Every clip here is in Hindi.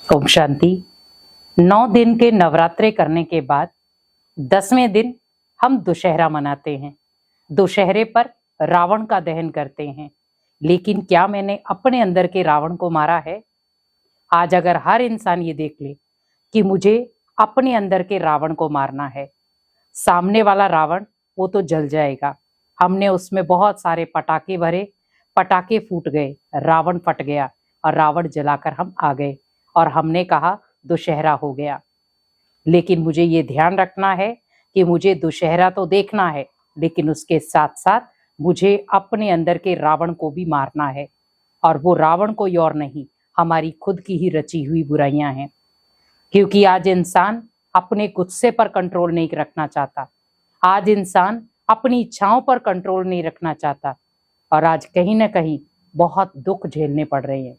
ओम शांति। 9 दिन के नवरात्रे करने के बाद 10वें दिन हम दुशहरा मनाते हैं। दुशहरे पर रावण का दहन करते हैं। लेकिन क्या मैंने अपने अंदर के रावण को मारा है? आज अगर हर इंसान ये देख ले कि मुझे अपने अंदर के रावण को मारना है, सामने वाला रावण वो तो जल जाएगा। हमने उसमें बहुत सारे पटाखे भरे, पटाखे फूट गए, रावण फट गया और रावण जलाकर हम आ गए और हमने कहा दुशहरा हो गया। लेकिन मुझे ये ध्यान रखना है कि मुझे दुशहरा तो देखना है, लेकिन उसके साथ साथ मुझे अपने अंदर के रावण को भी मारना है। और वो रावण कोई और नहीं, हमारी खुद की ही रची हुई बुराइयां हैं। क्योंकि आज इंसान अपने गुस्से पर कंट्रोल नहीं रखना चाहता, आज इंसान अपनी इच्छाओं पर कंट्रोल नहीं रखना चाहता और आज कहीं ना कहीं बहुत दुख झेलने पड़ रहे हैं।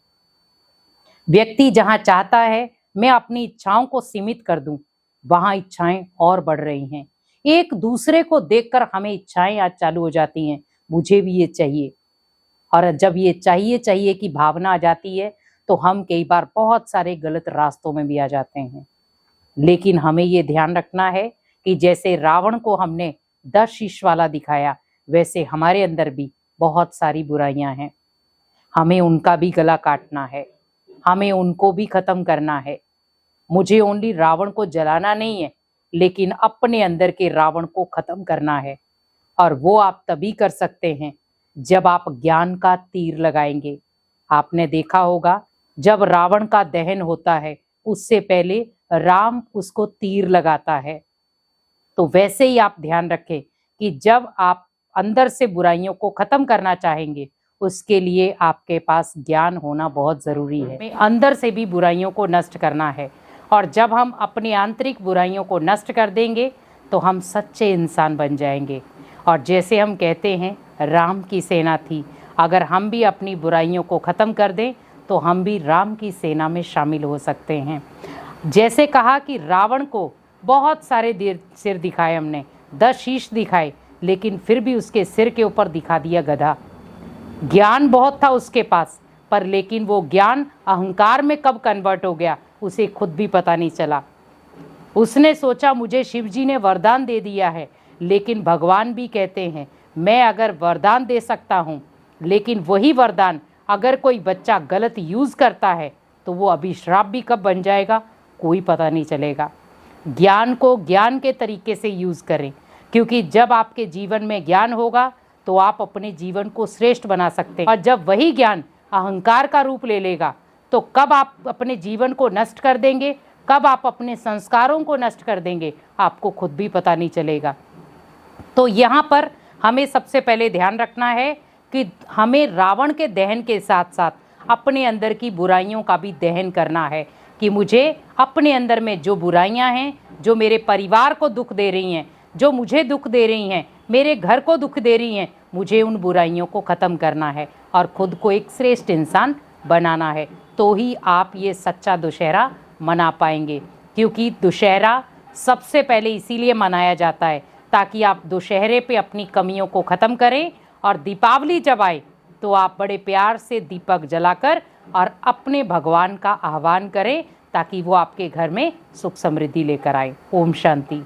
व्यक्ति जहां चाहता है मैं अपनी इच्छाओं को सीमित कर दूं, वहां इच्छाएं और बढ़ रही हैं। एक दूसरे को देखकर हमें इच्छाएं आज चालू हो जाती हैं, मुझे भी ये चाहिए। और जब ये चाहिए चाहिए की भावना आ जाती है तो हम कई बार बहुत सारे गलत रास्तों में भी आ जाते हैं। लेकिन हमें ये ध्यान रखना है कि जैसे रावण को हमने 10 शीश वाला दिखाया, वैसे हमारे अंदर भी बहुत सारी बुराइयां हैं। हमें उनका भी गला काटना है, हमें उनको भी खत्म करना है। मुझे ओनली रावण को जलाना नहीं है, लेकिन अपने अंदर के रावण को खत्म करना है। और वो आप तभी कर सकते हैं जब आप ज्ञान का तीर लगाएंगे। आपने देखा होगा जब रावण का दहन होता है उससे पहले राम उसको तीर लगाता है। तो वैसे ही आप ध्यान रखें कि जब आप अंदर से बुराइयों को खत्म करना चाहेंगे, उसके लिए आपके पास ज्ञान होना बहुत जरूरी है। हमें अंदर से भी बुराइयों को नष्ट करना है और जब हम अपनी आंतरिक बुराइयों को नष्ट कर देंगे तो हम सच्चे इंसान बन जाएंगे। और जैसे हम कहते हैं राम की सेना थी, अगर हम भी अपनी बुराइयों को ख़त्म कर दें तो हम भी राम की सेना में शामिल हो सकते हैं। जैसे कहा कि रावण को बहुत सारे सिर दिखाए हमने, 10 शीश दिखाए, लेकिन फिर भी उसके सिर के ऊपर दिखा दिया गधा। ज्ञान बहुत था उसके पास, पर लेकिन वो ज्ञान अहंकार में कब कन्वर्ट हो गया उसे खुद भी पता नहीं चला। उसने सोचा मुझे शिवजी ने वरदान दे दिया है, लेकिन भगवान भी कहते हैं मैं अगर वरदान दे सकता हूँ, लेकिन वही वरदान अगर कोई बच्चा गलत यूज़ करता है तो वो अभिश्राप भी कब बन जाएगा कोई पता नहीं चलेगा। ज्ञान को ज्ञान के तरीके से यूज़ करें, क्योंकि जब आपके जीवन में ज्ञान होगा तो आप अपने जीवन को श्रेष्ठ बना सकते हैं। और जब वही ज्ञान अहंकार का रूप ले लेगा तो कब आप अपने जीवन को नष्ट कर देंगे, कब आप अपने संस्कारों को नष्ट कर देंगे, आपको खुद भी पता नहीं चलेगा। तो यहाँ पर हमें सबसे पहले ध्यान रखना है कि हमें रावण के दहन के साथ साथ अपने अंदर की बुराइयों का भी दहन करना है। कि मुझे अपने अंदर में जो बुराइयां हैं, जो मेरे परिवार को दुख दे रही हैं, जो मुझे दुख दे रही हैं, मेरे घर को दुख दे रही हैं, मुझे उन बुराइयों को ख़त्म करना है और खुद को एक श्रेष्ठ इंसान बनाना है। तो ही आप ये सच्चा दुशहरा मना पाएंगे। क्योंकि दुशहरा सबसे पहले इसीलिए मनाया जाता है ताकि आप दुशहरे पे अपनी कमियों को ख़त्म करें और दीपावली जब आए तो आप बड़े प्यार से दीपक जलाकर और अपने भगवान का आह्वान करें ताकि वो आपके घर में सुख समृद्धि लेकर आए। ओम शांति।